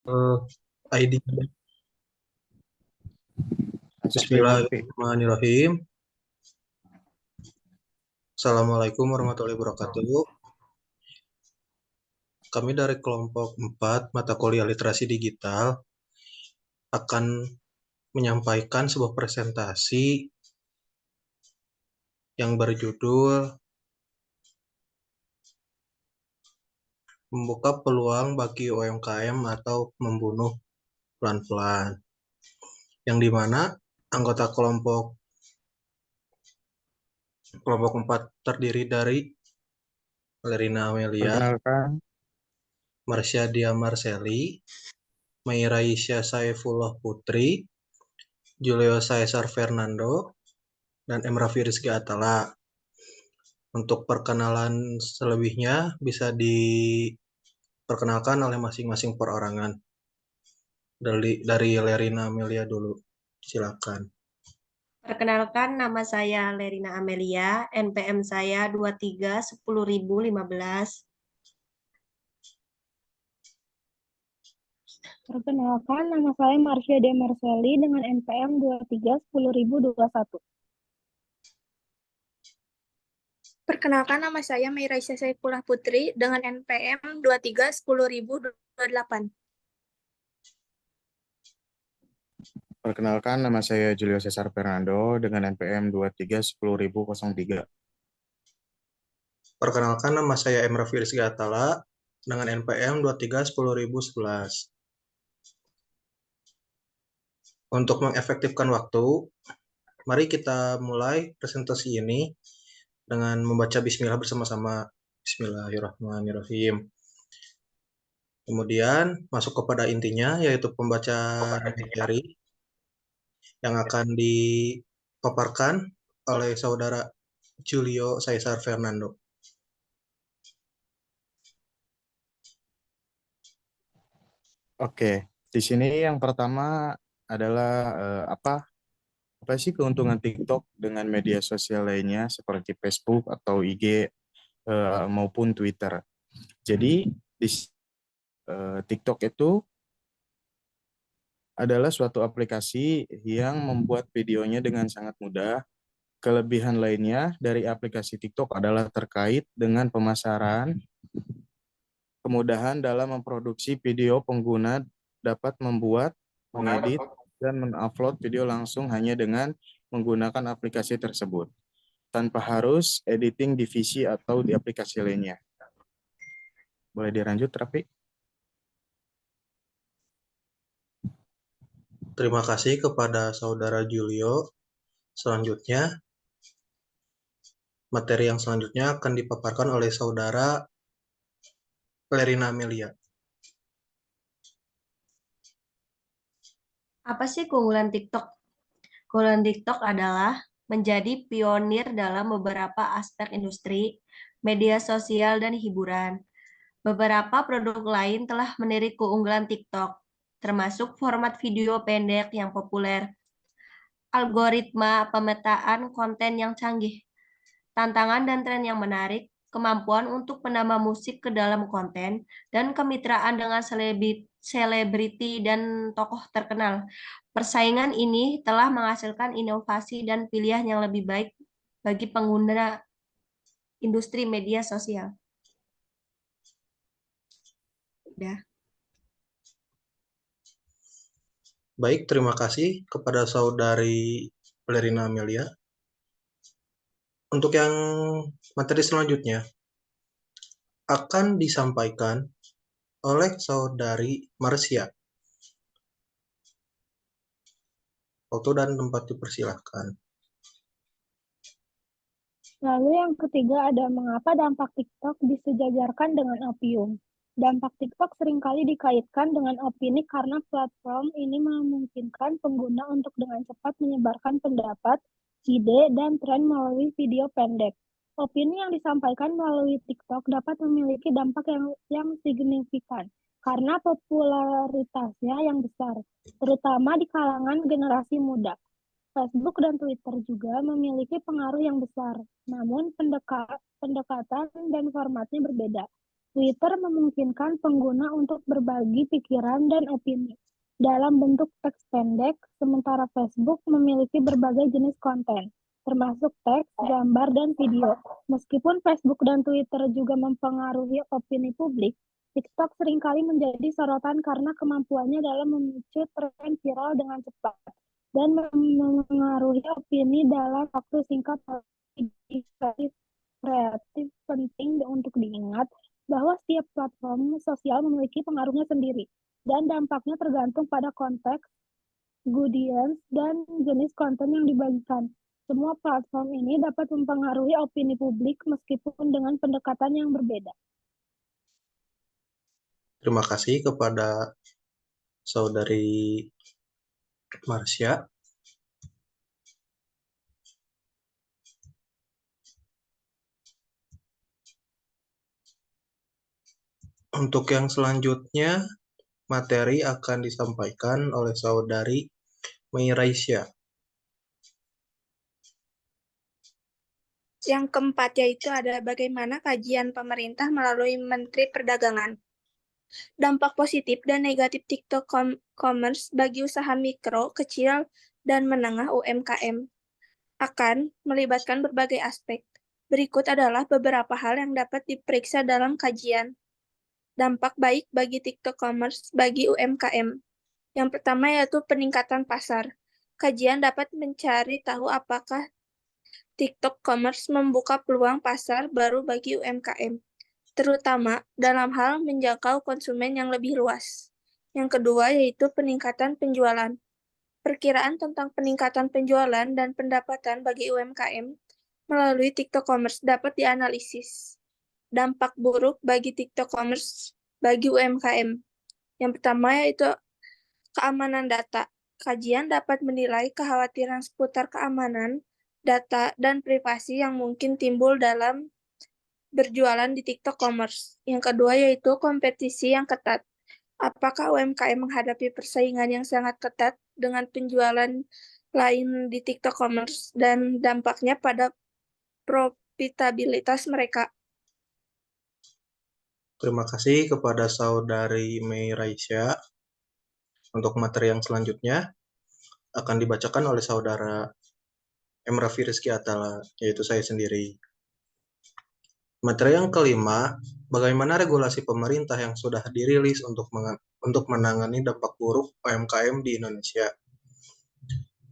ID. Asli Warfi. Bismillahirrahmanirrahim. Assalamualaikum warahmatullahi wabarakatuh. Kami dari kelompok 4 mata kuliah literasi digital akan menyampaikan sebuah presentasi yang berjudul Membuka Peluang bagi UMKM atau Membunuh Pelan-pelan. Yang dimana anggota kelompok 4 terdiri dari Lerina Amelia, Perkenalkan, Marsha Dia Marseli, Mairaisya Saifullah Putri, Julio Caesar Fernando, dan Emra Rizky Atala. Untuk perkenalan selebihnya bisa diperkenalkan oleh masing-masing perorangan. Dari Lerina Amelia dulu. Silakan. Perkenalkan, nama saya Lerina Amelia, NPM saya 23 10.015. Perkenalkan, nama saya Marsha De Marcelli dengan NPM 23 10.021. Perkenalkan, nama saya Meiraisya Saifullah Putri dengan NPM 23 10.028. perkenalkan nama saya Julio Cesar Fernando dengan NPM 23 10.003. Perkenalkan nama saya Emra Rizky Atala dengan NPM 23 10.011. Untuk mengefektifkan waktu, mari kita mulai presentasi ini dengan membaca bismillah bersama-sama. Bismillahirrahmanirrahim. Kemudian masuk kepada intinya, yaitu pembacaan materi yang akan dipaparkan oleh saudara Julio Caesar Fernando. Oke, di sini yang pertama adalah apa sih keuntungan TikTok dengan media sosial lainnya seperti Facebook atau IG maupun Twitter. Jadi di TikTok itu adalah suatu aplikasi yang membuat videonya dengan sangat mudah. Kelebihan lainnya dari aplikasi TikTok adalah terkait dengan pemasaran, kemudahan dalam memproduksi video. Pengguna dapat membuat, mengedit, dan mengupload video langsung hanya dengan menggunakan aplikasi tersebut, tanpa harus editing di PC atau di aplikasi lainnya. Boleh dilanjut, Rafi? Terima kasih kepada saudara Julio. Selanjutnya, materi yang selanjutnya akan dipaparkan oleh saudara Lerina Amelia. Apa sih keunggulan TikTok? Keunggulan TikTok adalah menjadi pionir dalam beberapa aspek industri, media sosial, dan hiburan. Beberapa produk lain telah meniru keunggulan TikTok, termasuk format video pendek yang populer, algoritma pemetaan konten yang canggih, tantangan dan tren yang menarik, kemampuan untuk menambah musik ke dalam konten, dan kemitraan dengan selebriti dan tokoh terkenal. Persaingan ini telah menghasilkan inovasi dan pilihan yang lebih baik bagi pengguna industri media sosial. Udah. Baik, terima kasih kepada saudari Lerina Amelia. Untuk yang materi selanjutnya akan disampaikan oleh saudari Marsia. Waktu dan tempat dipersilahkan. Lalu yang ketiga ada mengapa dampak TikTok disejajarkan dengan opium. Dampak TikTok seringkali dikaitkan dengan opini karena platform ini memungkinkan pengguna untuk dengan cepat menyebarkan pendapat, ide, dan tren melalui video pendek. Opini yang disampaikan melalui TikTok dapat memiliki dampak yang signifikan karena popularitasnya yang besar, terutama di kalangan generasi muda. Facebook dan Twitter juga memiliki pengaruh yang besar, namun pendekatan dan formatnya berbeda. Twitter memungkinkan pengguna untuk berbagi pikiran dan opini dalam bentuk teks pendek, sementara Facebook memiliki berbagai jenis konten, termasuk teks, gambar, dan video. Meskipun Facebook dan Twitter juga mempengaruhi opini publik, TikTok seringkali menjadi sorotan karena kemampuannya dalam memicu tren viral dengan cepat dan mengaruhi opini dalam waktu singkat. Kreatif penting untuk diingat bahwa setiap platform sosial memiliki pengaruhnya sendiri dan dampaknya tergantung pada konteks, audience, dan jenis konten yang dibagikan. Semua platform ini dapat mempengaruhi opini publik meskipun dengan pendekatan yang berbeda. Terima kasih kepada Saudari Marsha. Untuk yang selanjutnya, materi akan disampaikan oleh Saudari Meiraisya. Yang keempat yaitu adalah bagaimana kajian pemerintah melalui Menteri Perdagangan. Dampak positif dan negatif TikTok Commerce bagi usaha mikro, kecil, dan menengah UMKM akan melibatkan berbagai aspek. Berikut adalah beberapa hal yang dapat diperiksa dalam kajian. Dampak baik bagi TikTok Commerce bagi UMKM. Yang pertama yaitu peningkatan pasar. Kajian dapat mencari tahu apakah TikTok Commerce membuka peluang pasar baru bagi UMKM, terutama dalam hal menjangkau konsumen yang lebih luas. Yang kedua yaitu peningkatan penjualan. Perkiraan tentang peningkatan penjualan dan pendapatan bagi UMKM melalui TikTok Commerce dapat dianalisis. Dampak buruk bagi TikTok Commerce bagi UMKM. Yang pertama yaitu keamanan data. Kajian dapat menilai kekhawatiran seputar keamanan data dan privasi yang mungkin timbul dalam berjualan di TikTok Commerce. Yang kedua yaitu kompetisi yang ketat. Apakah UMKM menghadapi persaingan yang sangat ketat dengan penjualan lain di TikTok Commerce dan dampaknya pada profitabilitas mereka? Terima kasih kepada Saudari Meiraisya. Untuk materi yang selanjutnya akan dibacakan oleh Saudara M. Raffi Rizky Atala, yaitu saya sendiri. Materi yang kelima, bagaimana regulasi pemerintah yang sudah dirilis untuk menangani dampak buruk UMKM di Indonesia.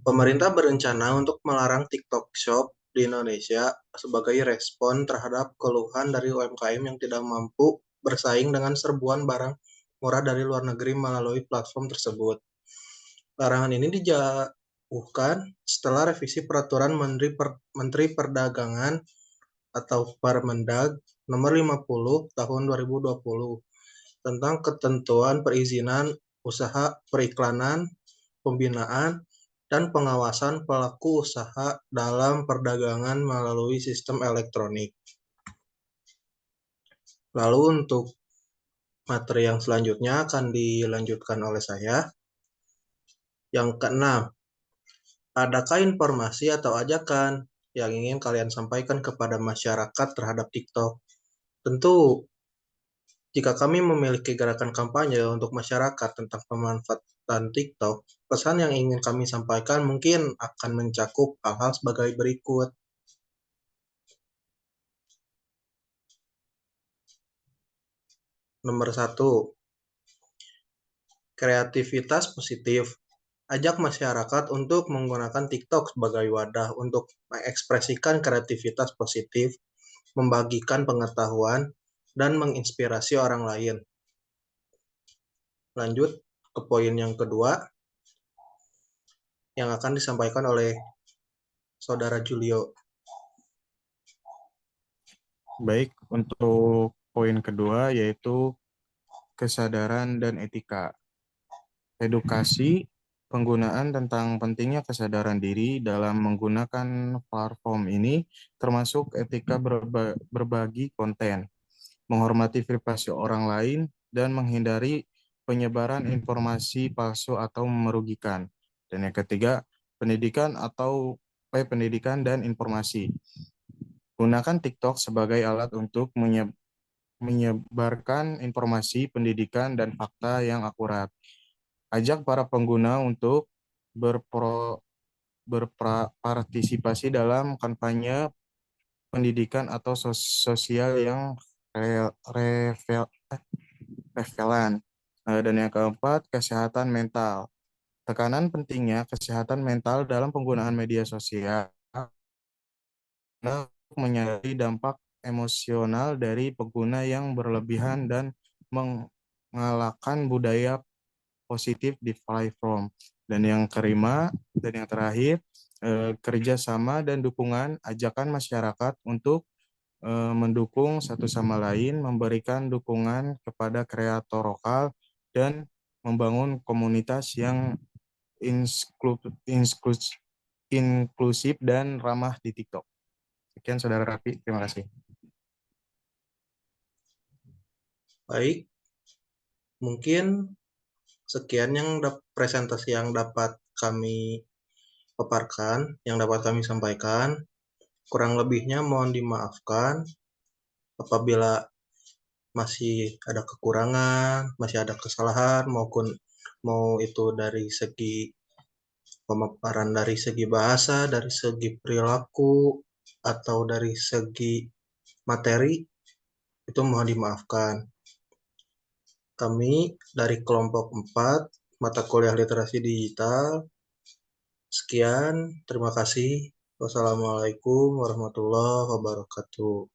Pemerintah berencana untuk melarang TikTok Shop di Indonesia sebagai respon terhadap keluhan dari UMKM yang tidak mampu bersaing dengan serbuan barang murah dari luar negeri melalui platform tersebut. Larangan ini dijauhkan setelah revisi Peraturan Menteri Perdagangan atau Permendag nomor 50 tahun 2020 tentang ketentuan perizinan usaha periklanan, pembinaan, dan pengawasan pelaku usaha dalam perdagangan melalui sistem elektronik. Lalu untuk materi yang selanjutnya akan dilanjutkan oleh saya. Yang keenam, adakah informasi atau ajakan yang ingin kalian sampaikan kepada masyarakat terhadap TikTok? Tentu, jika kami memiliki gerakan kampanye untuk masyarakat tentang pemanfaatan TikTok, pesan yang ingin kami sampaikan mungkin akan mencakup hal-hal sebagai berikut. Nomor 1, kreativitas positif. Ajak masyarakat untuk menggunakan TikTok sebagai wadah untuk mengekspresikan kreativitas positif, membagikan pengetahuan, dan menginspirasi orang lain. Lanjut ke poin yang kedua yang akan disampaikan oleh Saudara Julio. Baik, untuk poin kedua yaitu kesadaran dan etika. Edukasi penggunaan tentang pentingnya kesadaran diri dalam menggunakan platform ini, termasuk etika berbagi konten, menghormati privasi orang lain, dan menghindari penyebaran informasi palsu atau merugikan. Dan yang ketiga, pendidikan dan informasi. Gunakan TikTok sebagai alat untuk menyebarkan informasi, pendidikan, dan fakta yang akurat. Ajak para pengguna untuk berpartisipasi dalam kampanye pendidikan atau sosial yang relevan. Dan yang keempat, kesehatan mental. Tekanan pentingnya kesehatan mental dalam penggunaan media sosial untuk menyadari dampak emosional dari pengguna yang berlebihan dan mengalahkan budaya positif di platform. Dan yang kelima dan yang terakhir, kerjasama dan dukungan ajakan masyarakat untuk mendukung satu sama lain, memberikan dukungan kepada kreator lokal, dan membangun komunitas yang inklusif dan ramah di TikTok. Sekian Saudara Raffi, terima kasih. Baik, mungkin sekian presentasi yang dapat kami paparkan, yang dapat kami sampaikan. Kurang lebihnya mohon dimaafkan apabila masih ada kekurangan, masih ada kesalahan, mau itu dari segi pemaparan, dari segi bahasa, dari segi perilaku, atau dari segi materi, itu mohon dimaafkan. Kami dari kelompok 4, mata kuliah literasi digital. Sekian, terima kasih. Wassalamualaikum warahmatullahi wabarakatuh.